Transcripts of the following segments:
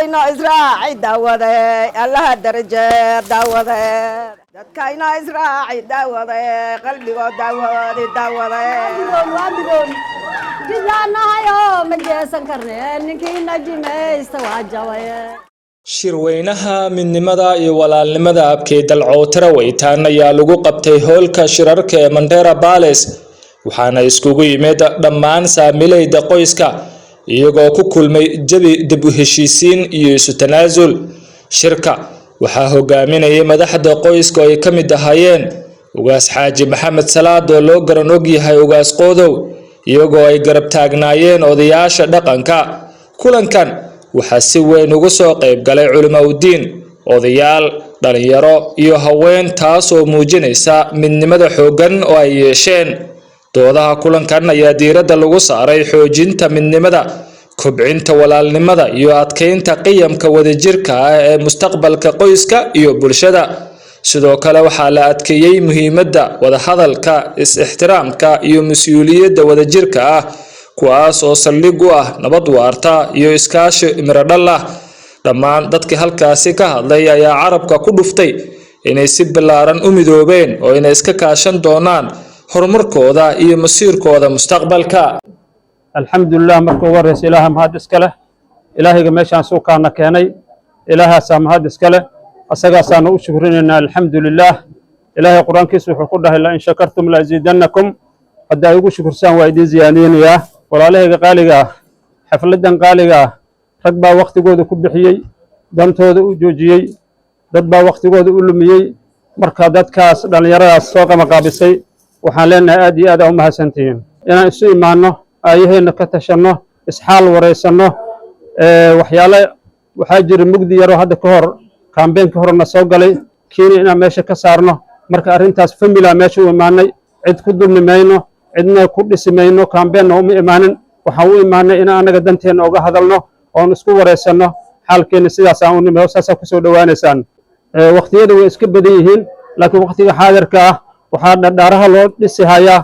dadkayna israaci daawade allaha daraje daawade dadkayna israaci daawade qalbigo daawade jidanayo ma jeesan karne ninkii najimaysta waa jabay shirweynaha midnimada iyo walaalnimada abkay dalcootara weytaan ayaa lagu qabtay hoolka shirarka ee Mandera Palace waxaana iskugu yimid dhammaan saamilayda qoyska iyagoo ku kulmay jabi dib u heshiisiin iyo isu tanaasul shirka waxaa hogaaminayay madaxda qoyska oo ay ka mid ahaayeen ugaas xaaji maxamed salaad oo loo garan og yahay ugaas qoodow iyagoo ay garab taagnaayeen odayaasha dhaqanka kulankan waxaa si weyn uga soo qayb galay culimada odayaal dhalinyaro iyo haween taas oo muujinaysa midnimada xooggan oo ay yeesheen doodaha kulankan ayaa diiradda lagu saaray xoojinta midnimada kobcinta walaalnimada iyo adkeynta qiyamka wadajirka ah ee mustaqbalka qoyska iyo bulshada sidoo kale waxaa la adkeeyay muhiimadda wada hadalka is-ixtiraamka iyo mas'uuliyadda wadajirka ah kuwaas oo saldhig u ah nabad waarta iyo iskaashi miradhal ah dhammaan dadkii halkaasi ka hadlay ayaa carabka ku dhuftay inay si ballaaran u midoobeen oo inay iska kaashan doonaan horumarkooda iyo masiirkooda mustaqbalka alxamdulillah markuu wareys ilaaha mahad iska leh ilaahayga meeshaan suuqaana keenay ilaahaasa mahad iska leh asagaasaana u shukrinayna alxamdulillah ilaahay quraankiisa wuxuu ku dhahay la in shakartum la aziidannakum hadda ay ugu shukursaan waa idin ziyaadinayaa walaalahayga qaaliga ah xafladan qaaliga ah rag baa waqtigooda ku bixiyey dantooda u joojiyey dad baa waqtigooda u lumiyey marka dadkaas dhalinyaradaas soo qamaqaabisay waxaan leenahay aad iyo aad u mahadsantihiin inaan isu imaanno ayahayna ka tashanno isxaal wareysanno waxyaale waxaa jira mugdi yaro hadda ka hor kaambeenka horena soo galay kiina inaan meesha ka saarno marka arrintaas famila meesha u imaanay cid ku dulmi mayno cidna ku dhisi mayno kaambeenna uma imaanin waxaan u imaanay in anaga danteena uga hadalno oon isku wareysanno xaalkeena sidaasaan u nimo saasaa kusoo dhowaanaysaan waqtiyada way iska badan yihiin laakiin waqtiga xaadirka ah waxaa dhadhaaraha loo dhisi hayaa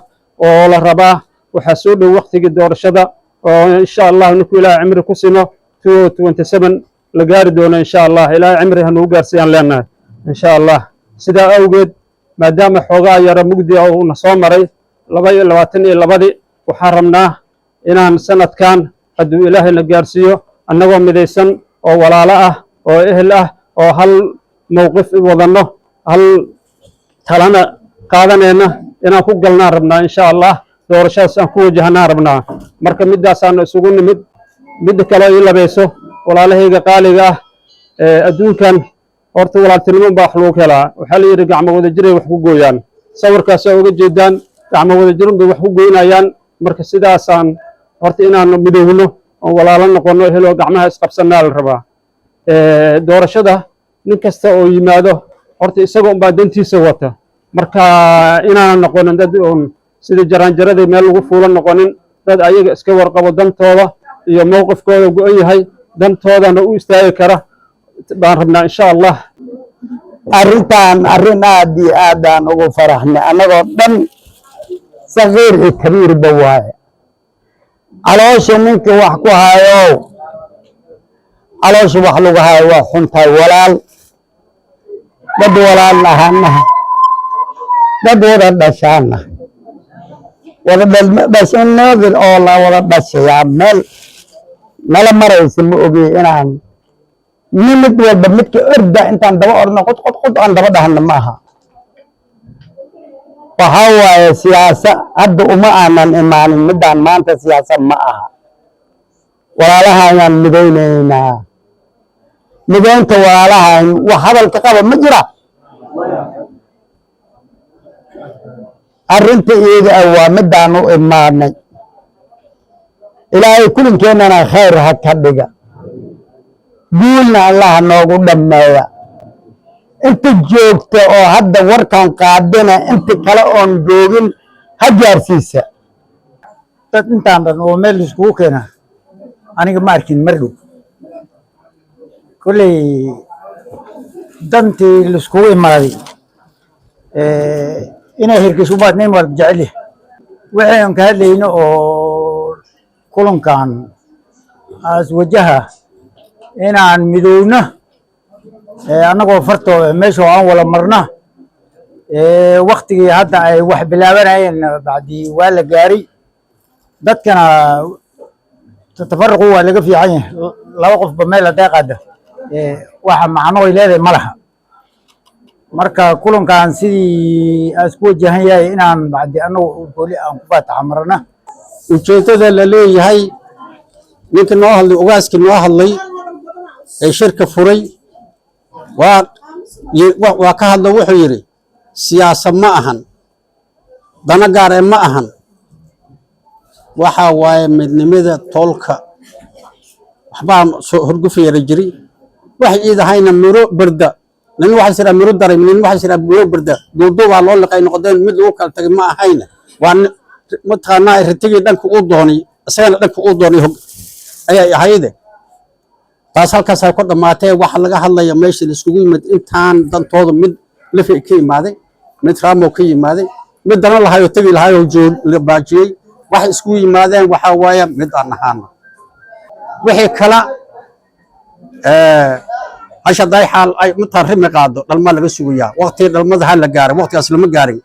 oo la rabaa waxaa soo dhow waqtigii doorashada oo insha allah ninku ilaahay cimri ku sino 2027 la gaari doono insha allah ilaahay cimri ha nagu gaarsiiyaan leenahay insha allah sidaa awgeed maadaama xoogaa yara mugdi ah uu na soo maray 2022 waxaan rabnaa inaan sanadkan hadduu ilaahay na gaarsiiyo annagoo midaysan oo walaalo ah oo ehel ah oo hal mowqif wadanno hal talana qaadanayna inaan ku galnaan rabnaa insha allah doorashadaas aan ku wajahnaan rabnaa marka midaasaana isugu nimid midda kale ii labayso walaalahayga qaaliga ah adduunkan horta walaaltinimo baa wax lagu helaa waxaa la yidhi gacmo wada jiray wax ku gooyaan sawirkaasoo uga jeedaan gacmo wada jirin bay wax ku goynayaan marka sidaasaan horta inaanu midoowno oo walaalo noqono helo gacmaha isqabsanaa la rabaa doorashada nin kasta oo yimaado horta isaga unbaa dantiisa wata marka inaanan noqonin dad oon sida jaraanjaradii meel lagu fuulan noqonin dad ayaga iska warqabo dantooda iyo mowqifkooda go-an yahay dantoodana u istaagi kara baan rabnaa insha allah arrintan arrin aad iyo aadaan ugu faraxnay annagoo dhan sagiir iyo kabiirba waaye caloosha ninka wax ku hayo caloosha wax lagu hayo waa xuntahay walaal dad walaal ahanaha dad wada dhashaana wada dhashanoodan oo la wada dhashayaa meel nala maraysa ma ogi inaan mid walba midka orda intaan daba orno qod aan daba dhahna ma aha waxaa waaye siyaasa hadda uma aanan imaanin midaan maanta siyaasa ma aha walaalaha ayaan midaynaynaa midaynta walaalaha wax hadalka qaba ma jira arrinta iyada ah waa midaan u imaanay ilaahay kulinkeenana khayr ha ka dhiga guulna allah noogu dhammeeya inta joogta oo hadda warkan qaadana inta kale oon joogin ha gaarsiisa dad intaan dhan oo meel iskugu keena aniga ma arkin mar dhow kolley dantii laiskugu imaaday inay hirkiisu baadnayn waa jecel yahay wixii aan ka hadlayno oo kulankan as wajaha inaan midowna annagoo fartooda meesha aan wala marna waktigii hadda ay wax bilaabanayeen bacdii waa la gaaray dadkana tafarruqu waa laga fiican yahay laba qofba meel hadday qaada waxa macno ay leedahay ma laha marka kulankan sidii aan isku wajahan yahay inaan bacdii annagu gooli aan ku faataxa marna ujeedada la leeyahay ninka noo hadlay ugaaskii noo hadlay ee shirka furay waa ka hadla wuxuu yidhi siyaasad ma ahan dana gaar ee ma ahan waxa waaye midnimada toolka waxbaa soo horgufa yara jiri wax ciidahayna miro barda nin waxa jira miro daray nin waxa jira miro barda duudu waa loo liqay noqdeen mid lagu kala tagay ma ahayna waa mataqaanaa ritigi dhanka uu doonay asagana dhanka uu doonay ayay ahayde taas halkaas ay ku dhamaatay waxa laga hadlaya meesha la isugu yimid intaan dantooda mid la ka yimaaday mid raamo ka yimaaday mid dana lahayo tagi lahayo jool la baajiyay wax isku yimaadeen waxa waaya mid aan ahaana wixii kala asha day xaal ay mutarrimi qaado dhalma laga sugayaa waqti dhalmada hal la gaaray waqtigaas lama gaarin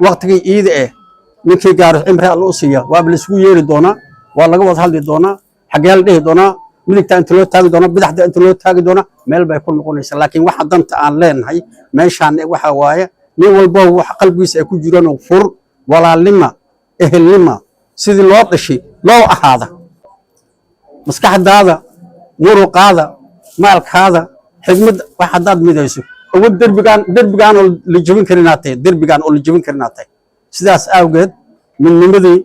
waqtigii iida ninkii gaaro cimri alla u siiya waa la isugu yeeri doonaa waa laga wada hadli doonaa xagee la dhihi doonaa midigta inta loo taagi doonaa bidixda inta loo taagi doonaa meel bay ku noqonaysaa laakiin waxa danta aan leenahay meeshaan waxa waaye nin walba wax qalbigiisa ay ku jiraan oo fur walaalnima ehelnima sidii loo dhashay loo ahaada maskaxdaada muruqaada maalkaada xigmad wax hadaad midayso ugu derbigaan oo la jabin karinaatay derbigaan oo la jabin karinaatay sidaas awgeed midnimadii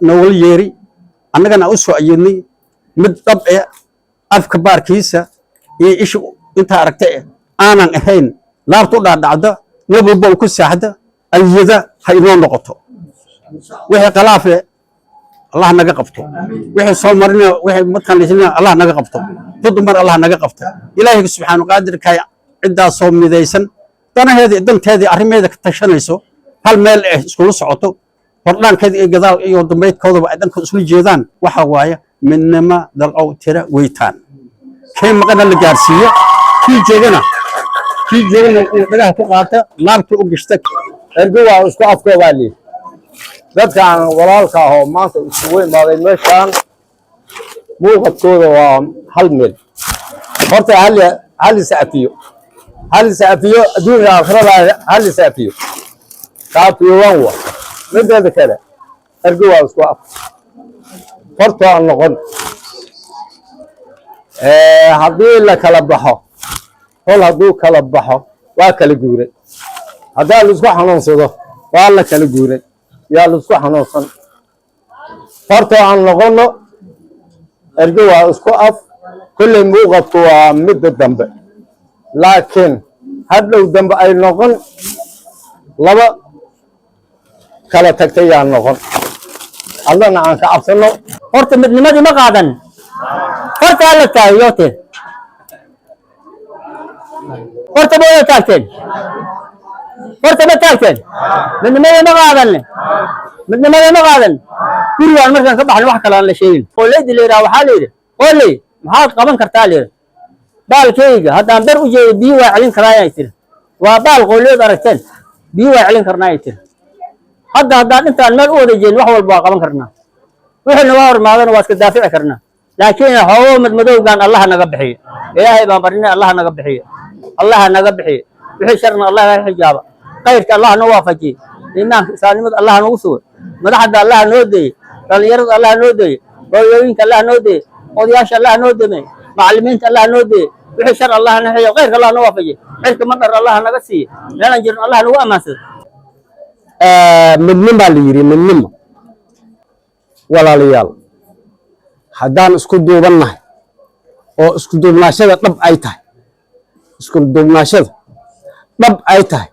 nowal yeeri annagana u soo ayeednay mid dab afka baarkiisa iyo isha inta aragtay aanan ahayn laabtu dhaadhacda nabadba ku saaxda ayada ha inoo noqoto wixii qalaafe Allah naga qabto wixii soo marina wixii madkan leesina Allah naga qabto dumar Allah naga qabto ilaahay subhanahu wa ta'ala ka cidda soo midaysan danaheedii danteedii arrimeeda ka tashanayso hal meel isku socoto hordhaankeeda iyo gadaal iyo dambeydkooda ay dhanka isku jeedaan waxa waaye midnima dalcow tira weytaan kay maqana la gaarsiiyo kii jeegana dhagaha ku qaata naabta u gishta ergo waa isku afkooda leh dadkan walaalka ah oo maanta isugu imaaday meeshaan muuqadkooda waa hal meel horta hal saafiyo adduunka aakhirada hal saafiyo kaafiyo waa midda kale ergo waa isku af horta aan noqon haddii la kala baxo hol hadduu kala baxo waa kala guuray haddaa la isku xanuunsado waa la kala guuray yaa la isku xanuunsan horta aan noqono ergo waa isku af kulley muuqadku waa midda dambe laakiin hadhow dambe ay noqon laba kala tagtay yaa noqon allana aan ka cabsano horta midnimadii ma qaadan horta alla taayote horta booda taagteen horta ma taagteen midnimadii ma qaadan gurigaan markaan ka baxno wax kale aan la sheegin qooleydii la yidhaha waxaa la yidhi qooley maxaad qaban kartaa la yidhi baalkayga haddaan bar u jeedo biyo waa celin karaa ay tiri waa baal qooleed aragteen biyo waa celin karnaa ay tiri haddaan intaan meel u wada jeedin wax walba waa qaban karnaa wixii naga hormaadana waa iska daafici karnaa laakiin hoogo madmadowgaan allaha naga bixiyo ilaahay baan barinay allaha naga bixiyo wixii sharna allah ha xijaaba khayrka allah noo waafajiye iimaanka islaamnimada allah nagu sugo madaxda allah noo deeye dhalinyarada allah noo deeye hooyooyinka allah noo deeye odayaasha allah noo deeye macallimiinta allah noo deeye wixii shar allah na xijaaba khayrka allah noo waafajiye xilka madhar allah naga siiye meelaan jirin allah nagu amaansado midnima la yiri midnimo walaalayaal haddaan isku duubannahay oo isku duubnaashada dhab ay tahay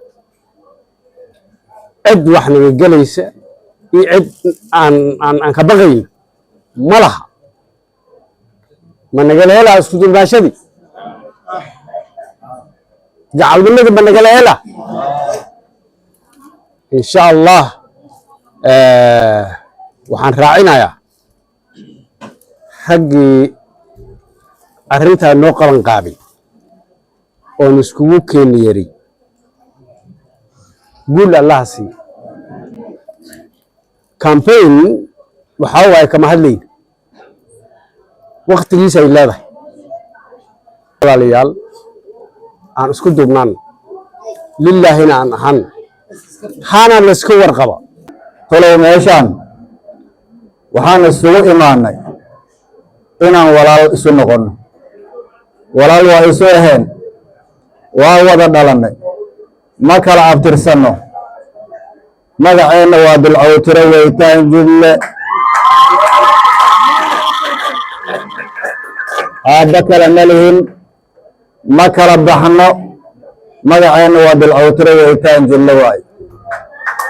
cid wax naga gelaysa iyo cid aan ka baqayno ma laha ma nagala helaa isku duubnaashadii jacalnimadii ma nagala helaa insha allah waxaan raacinayaa raggii arrintaa noo qaban qaabay oon iskugu keeni yaray guul allah sii campaign waxaa waaye kama hadlayna waqtigiisa ay leedahay walaalayaal aan isku duubnaan lillaahina aan ahan hana layska warqaba talow meeshaan waxaan isugu imaanay inaan walaal isu noqonno walaal waa isu ahayn waa wada dhalannay ma kala abtirsanno magaceenna waa Bilcawtire Weytaan Jille aabba kale ma lihin ma kala baxno magaceenna waa Bilcawtire Weytaan Jille waay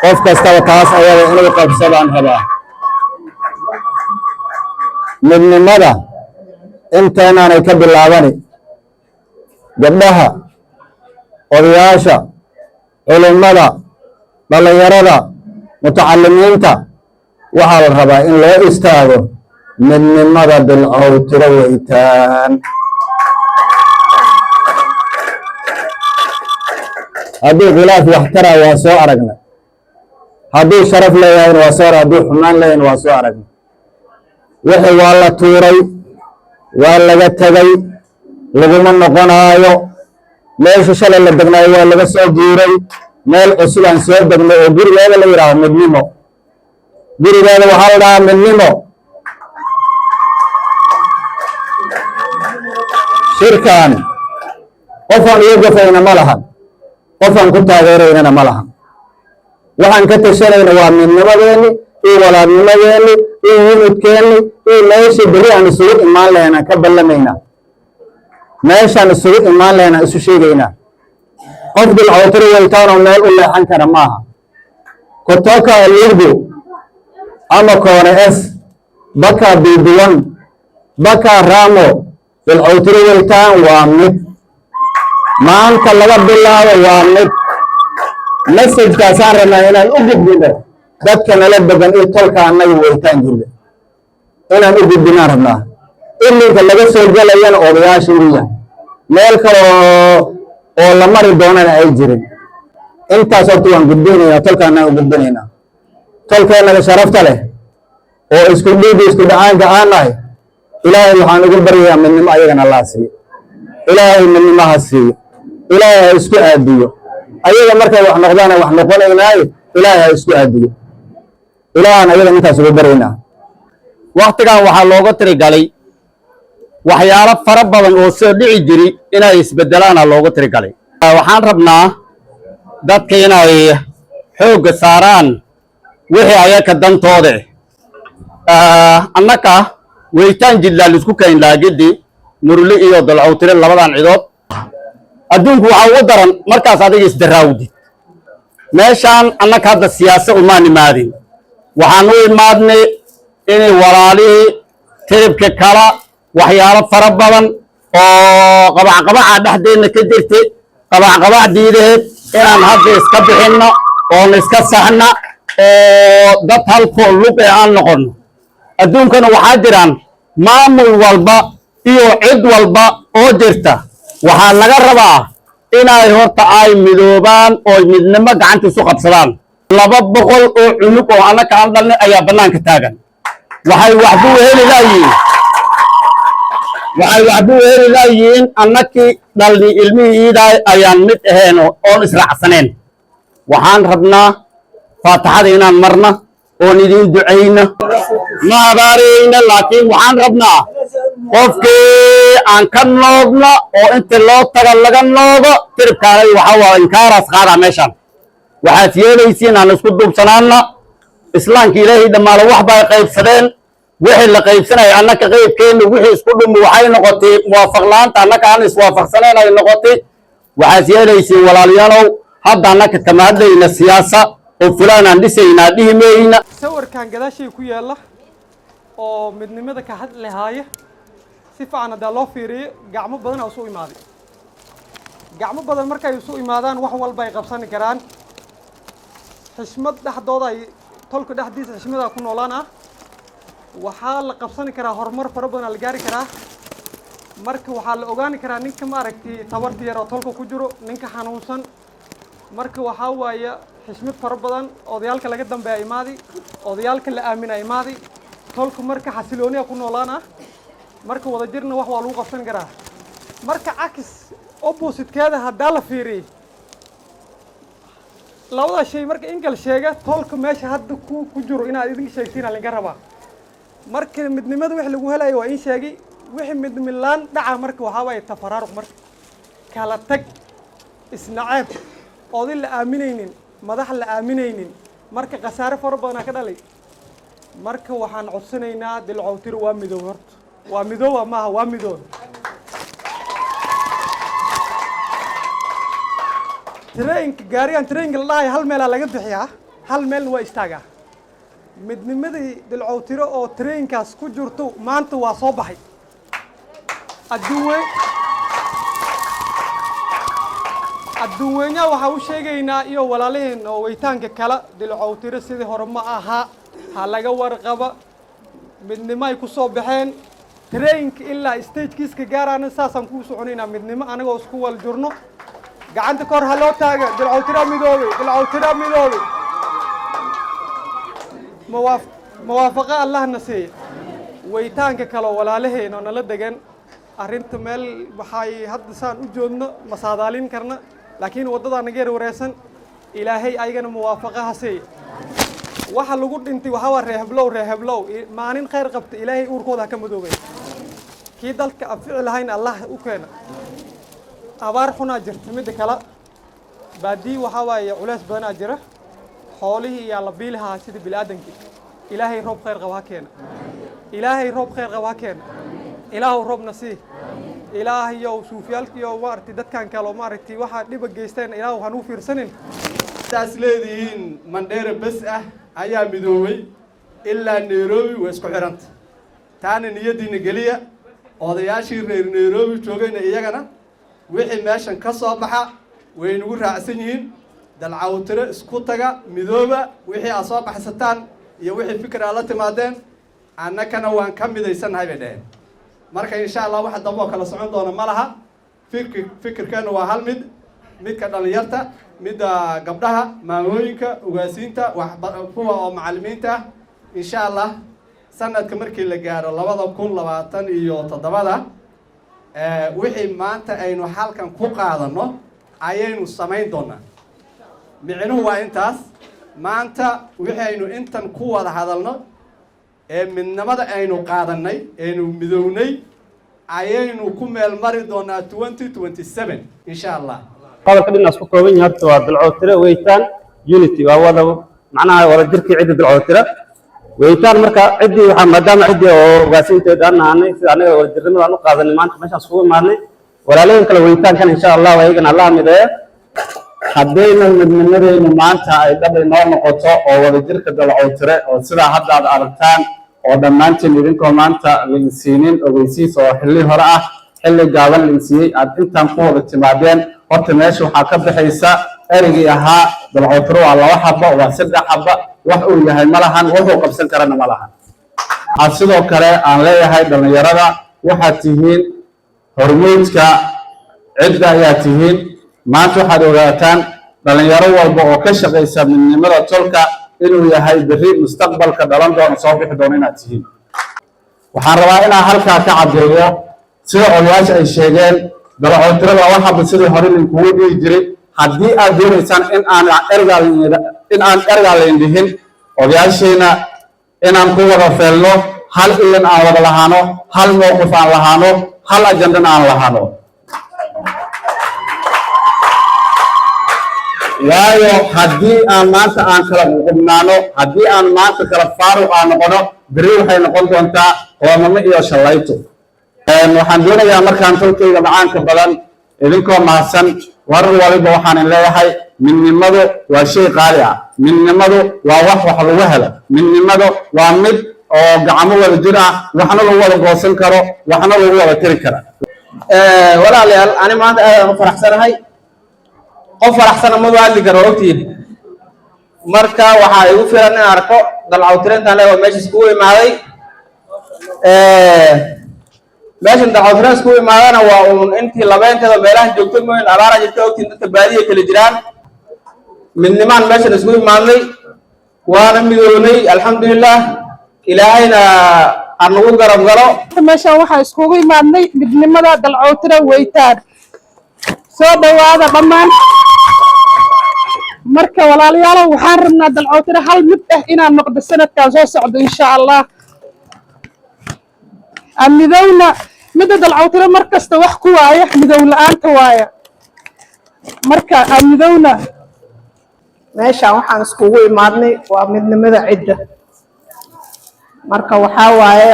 qof kastaba taas ayada inuu qabsadaan rabaa midnimada inteenaanay ka bilaabani gabdhaha odayaasha culimmada dhallinyarada mutacalimiinta waxaa la rabaa in loo istaago midnimada Bilcawtire Weytaan hadduu khilaaf waxtara waa soo aragnay hadduu sharaf leeyahayna waa soo hadduu xumaan leeyahayna waa soo aragnay wixii waa la tuuray waa laga tegay laguma noqonaayo meesha shalay la degnaayo waa laga soo guuray meel cusub aan soo degnay oo gurigeeda la yidhaahdo midnimo gurigeeda waxaa la dhahaa midnimo shirkan qofaan iyo gafayna ma lahan qofaan ku taageeraynana ma lahan waxaan ka tashanayna waa midnimadeenni iyo walaadnimadeenni iyo yimidkeenni iyo meeshii beri aan isugu imaan lahayn aan ka ballamaynaa meeshaan isugu imaan lahayn aan isu sheegaynaa qof Bilcawtire Weytaan oo meel u leexan kara maaha kutoka Lugdu ama Koone S Baka Biduwan Baka Ramo Bilcawtire Weytaan waa mid maanta laga bilaabo waa mid message-kaasaan rabnaa inaan u gudbino dadka nala degan iyo tolka annaga Weytaan Jille inaan u gudbinaan rabnaa ilinka laga soo gelayana odayaasha uu yahay meel kale oo la mari doonana ay jirin intaas horta waan gudbinaynaa tolkaanaan u gudbinaynaa tolkeennaga sharafta leh oo isku dhiibi isku dhacaanka aan nahay ilaahay waxaan ugu baryayaa midnimo ayagana allah siiyo ilaahay midnimo ha siiyo ilaahay ha isku aadiyo ayaga markay wax noqdaana wax noqonaynaayo ilaahay ha isku aadiyo ilaahaan ayaga intaas ugu baryaynaa waqtigan waxaa looga tirigalay waxyaalo fara badan oo soo dhici jiri inay isbedelaana looga tirigalay waxaan rabnaa dadka inay xoogga saaraan wixii ayaga dantooda annaka Weytaan Jille isku kayn laagidi Murle iyo Bilcawtire labadan cidood adduunku waxa ugu daran markaas adiga isdaraawdi meeshaan annaka hadda siyaasad uma nimaadin waxaan u imaadnay inay walaalihii tiribka kala waxyaalo fara badan oo qabac-qabaca dhexdeedna ka jirtay qabac-qabacdiideed inaan hadda iska bixinno oon iska saxna oo dad halkoo lug ee aan noqonno adduunkana waxaa jiraan maamul walba iyo cid walba oo jirta waxaa laga rabaa inay horta ay midoobaan oo midnimo gacanta isu qabsadaan 200 oo cunug oo annaka aan dhalnay ayaa bannaanka taagan waxay waxbu heli layihiin annakii dhalni ilmihiidaay ayaan mid ahayn oon israacsaneen waxaan rabnaa faataxada inaan marna oon idiin ducayna ma abaarayna laakiin waxaan rabnaa qofkii aan ka noogno oo inta loo taga laga noogo tiribkaanay waxaa waa inkaaraas qaadaa meeshaan waxaad yeelaysiin aan isku duubsanaana islaamka ilaahay dhammaalo wax bay qaybsadeen wixii la qaybsanaya annaka qaybkeenna wixii isku dhumi waxay noqotay muwaafaq la'aanta annaka aan iswaafaqsanayn ay noqotay waxaad yeelaysiin walaalayaalow hadda annaka kama hadlayna siyaasa oo fulaan aan dhisaynaa dhihi mayna sawirkan gadaashay ku yaalla oo midnimada ka hadlahaaya si fiican haddaa loo fiiriyo gacmo badan oo isu imaaday gacmo badan markay isu imaadaan wax walba ay qabsani karaan xishmad dhexdooda ay tolka dhexdiisa xishmada ku noolaan ah waxaa la qabsani karaa horumar fara badan la gaari karaa marka waxaa la ogaani karaa ninka maaragtay tabarta yar oo tolka ku jiro ninka xanuunsan marka waxaa waaye xishmad fara badan odayaalka laga dambeeya imaadi odayaalka la aamina imaadi tolka marka xasilooniya ku noolaana marka wada jirna wax waa lagu qabsan karaa marka cakis opposite-keeda haddaa la fiiriyo labada shay marka in kala sheega tolka meesha hadda ku jiro inaad idin sheegtiin laga rabaa marka midnimada wix lagu helayo waa in sheegi wixii midmilaan dhaca marka waxaa waaye tafaraaruq marka kala tag isnaceeb oday la aaminaynin madax la aaminaynin marka khasaare fara badan ka dhalay marka waxaan codsanaynaa dilcowtiro waa midoob horta waa midooba maaha waa midoob trainka gaarigan trainka la dhahay hal meelaa laga bixiyaa hal meelna waa istaagaa midnimadii dilcowtiro oo trainkaas ku jirto maanta waa soo baxay adduun weynaha waxaa u sheegaynaa iyo walaalaheen oo weytaanka kala dilcowtiro sidii hore ma aha ha laga warqaba midnimo ay ku soo baxeen trainka ilaa stagekiiska gaaraana saasaan kuu soconaynaa midnimo anagoo isku wal jirno gacanta kor ha loo taaga dilcowtiro midoobay dilcowtiro midoobay muwaafaqo allahna siiya weytaanka kale walaalaheen oo nala degan arrinta meel waxay hadda saan u joogno ma saadaalin karna laakiin waddadaa naga yar wareersan ilaahay ayagana muwaafaqo ha siiya waxa lagu dhintay waxaa waa reeheblow maalin khayr qabta ilaahay uurkooda ha ka madoobay kii dalka aan fici lahayn allah u keena abaar xunaa jirta midda kale baadii waxaa waaye culays badanaa jira xoolihii iyaa la biilahaa sida bini'aadankii ilaahay roob khayr qaba ha keena ilaahay roob khayr qaba ha keena ilaahu roobna sii ilaahayow suufyaalkiiyo maaragtay dadkan kale oo maaragtay waxaa dhiba geysteen ilaahu hanuu fiirsanin taas leedihiin Mandera bas ah ayaa midoobay ilaa Nairobi way isku xiranta taana niyadiina geliya odayaashii reer Nairobi joogayna iyagana wixii meeshan ka soo baxa way nagu raacsan yihiin dalcowtiro isku taga midooba wixii aad soo baxsataan iyo wixii fikir aad la timaadeen annakana waan ka midaysanahay bay dhaheen marka insha Allah waxa dambo kala socon doona ma laha fikirkeena waa hal midka dhalinyarta midda gabdhaha maamooyinka ugaasiinta kuwa oo macallimiinta insha Allah sanadka markii la gaaro 2027 wixii maanta aynu halkan ku qaadano ayaynu samayn doonaa micnuhu waa intaas maanta wixii aynu intan ku wada hadalno midnimada aynu qaadanay aynu midownay ayaynu ku meel mari doonaa 2027 insha Allah qodobka dhinaas ku kooban yahay horta waa dilcowtiro weytaan unity waa wada macnaha wada jirkii cidda dilcowtiro weytaan marka ciddii waxaa maadaama ciddii oo hogaasinteed aan nahanay sida anaga wada jirnimada aan u qaadanay maanta meeshaas kugu imaadnay walaalaheen kale weytaankan insha Allah waa iyagana Allah mideeya haddayna midnimadeennu maanta ay dhab inoo noqoto oo wada jirka dilcowtiro oo sidaa hadda aad aragtaan oo dhammaantiin idinkoo maanta linsiinin ogeysiis oo xilli hore ah xilli gaaban linsiiyey aad intaan ku wada timaadeen horta meesha waxaa ka baxaysa erigii ahaa dilcowtiro waa 2 xabo waa 3 xabo wax uu yahay ma lahan wuxuu qabsan karana ma lahan sidoo kale aan leeyahay dhalinyarada waxaad tihiin hormuudka cidda ayaa tihiin maanta waxaad ogaataan dhalinyaro walba oo ka shaqaysa midnimada tolka inuu yahay berri mustaqbalka dhalan doona soo bixi doona inaad tihiin waxaan rabaa inaan halkaa ka cadeeyo sida odayaasha ay sheegeen dilcowtirada waxaba sidii hore ninkugu dhihi jiray haddii aad doonaysaan in aan ergaa layn dhihin odayaasheena inaan ku wada feelno hal ilan aan wada lahaano hal mowqif aan lahaano hal ajandana aan lahaano waayo haddii aan maanta aan kala qubnaano haddii aan maanta kala faaruq aan noqono berri waxay noqon doontaa qoomamo iyo shallayto waxaan doonayaa markaan tolkayga macaanka badan idinkoo mahadsan warar waliba waxaan leeyahay midnimadu waa shay qaali ah midnimadu waa wax lagu helo midnimadu waa mid oo gacmo wada jir ah waxna lagu wada goosan karo waxna lagu wada tiri kara walaalayaal ani maanta aad u faraxsanahay qof faraxsana ma hadli karo ogtiin marka waxaa igu filan in arko dalcowtiro intaan leeyahay meesha iskugu imaaday meeshan dalcawtira isku imaadana waa uun intii labeenteeda meelahan joogto mooyin abaara jirta ogtiin dadka baadiya kala jiraan midnimaan meeshan isku imaadnay waana midownay alxamdulilah ilaahayna anagu garab galo meeshan waxaa iskugu imaadnay midnimada dalcawtira weytaan soo dhawaada dhammaan marka walaalayaal waxaan rabnaa dalcawtira hal mid ah inaan noqdo sanadkan soo socdo insha Allah midowna midda dalcawtira markasta wax ku waaya midow la'aanta waaya marka midowna meeshaan waxaan iskugu imaadnay waa midnimada cidda marka waxaa waaye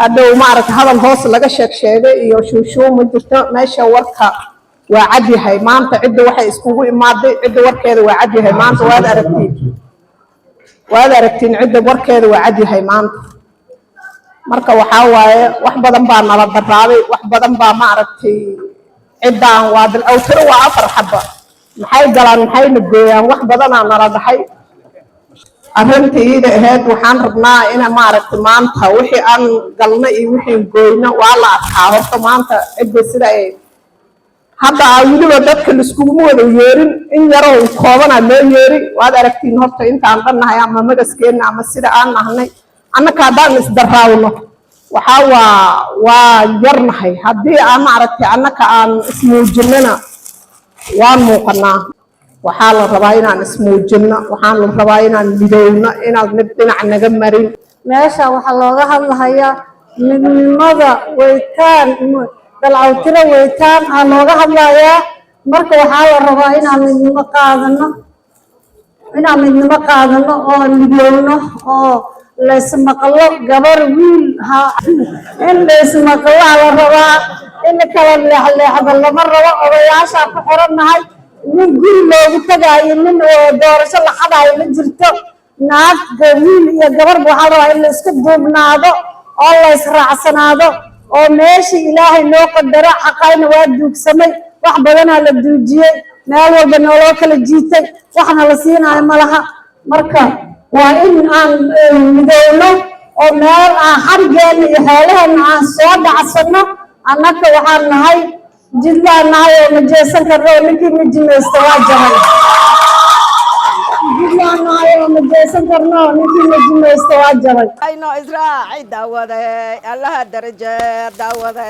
hadhow maaragta hadal hoos laga sheegay iyo shuushuun ma jirto meesha warka waa cad yahay maanta cidda waxay iskugu imaaday cidda warkeeda waa cad yahay maanta waad aragtiin cidda warkeeda waa cad yahay maanta marka waxaa waaye wax badan baa nala daraaday wax badan baa maaragtay ciddaan waa dalcawtira waa 4 xabba maxay galaan maxayna gooyaan wax badanaa nala dhaxay arrintiida ahayd waxaan rabnaa in maaragtay maanta wixii aan galna iyo wixii gooyna waa la adkaa horta maanta cidda sida ay hadda weliba dadka laiskugu wada yeerin in yaroo koobana loo yeeri waad aragtiin horta intaan dhannahay ama magaskeena ama sida aan nahnay annaka haddaan isdaraawno waxaa waa yarnahay haddii aan maaragtay annaka aan ismuujinana waan muuqanaa waxaa la rabaa inaan ismuujinno waxaan la rabaa inaan midowno inaan mid dhinac naga marin meesha waxaa looga hadlahayaa midnimada weytaan dalcawtira weytaan aa looga hadlayaa marka waxaa la rabaa inaan midnimo qaadano oo midowno oo laysmaqlo gabar wiil in laysmaqlaa la rabaa in kala leexleexda lama rabo odayaashaa ku xirannahay nin guri loogu tagaayo nin oo doorasho la xadaayo ma jirto naagga wiil iyo gabarba waxaa la rabaa in laysku duubnaado oo laysraacsanaado oo meeshii ilaahay noo qadaro xaqayna waa duugsamay wax badanaa la duujiyey meel walba nooloo kala jiitay waxna la siinaayo malaha marka waa in aan midowno oo meel aan xarigeena iyo xoolaheena aan soo dhacsanno annaka waxaan nahay jidlaan nahay oo ma jeesan karno oo ninkii ma jimaysta waa jaray jidlaan nahay oo ma jeesan karno oo ninkii ma jimaysta waa jaray ayno israaci daawade allaha daraje daawade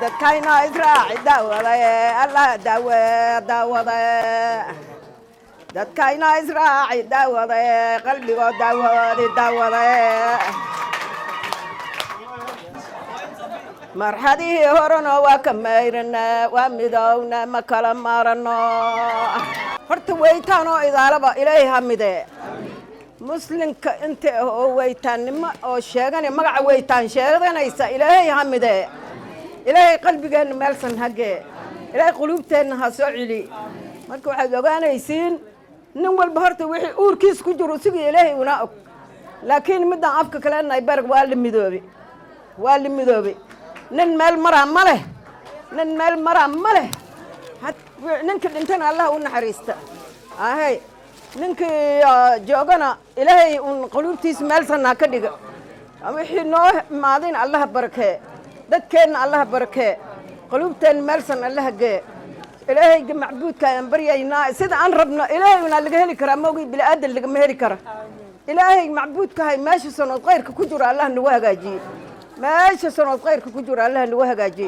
dadkayno israaci daawade allaha daawade dadkayno israaci daawade qalbigoo daawade marxadihii horena waa ka mayrana waa midowna ma kala maarano horta weytaan oo idaalaba ilaahay hamide muslimka inta oo weytaannimo oo sheeganay magaca weytaan sheeganaysa ilaahay hamide ilaahay qalbigeena meelsan hage ilaahay quluubteena ha soo celi marka waxaad ogaanaysiin nin walba horta wixii uurkiis ku jiro sidii ilaahay una og laakiin midaan afka kaleenay barg waa la midoobay nin meel maraa ma leh ninka dhintana allah u naxariista ahay ninkii joogana ilaahay un quluubtiisa meel sanaa ka dhiga wixii noo imaadayna allah barakee dadkeenna allah barakee quluubteenna meel san allah gee ilaahayga macbuudka aan baryaynaa sida aan rabno ilaahayna laga heli karaa moogi bini aadan lagama heli kara ilaahay macbuudkahay meesha sanood khayrka ku jiro allah nagu hagaajiye meesha sanood khayrka ku jiro allah nagu hagaajiye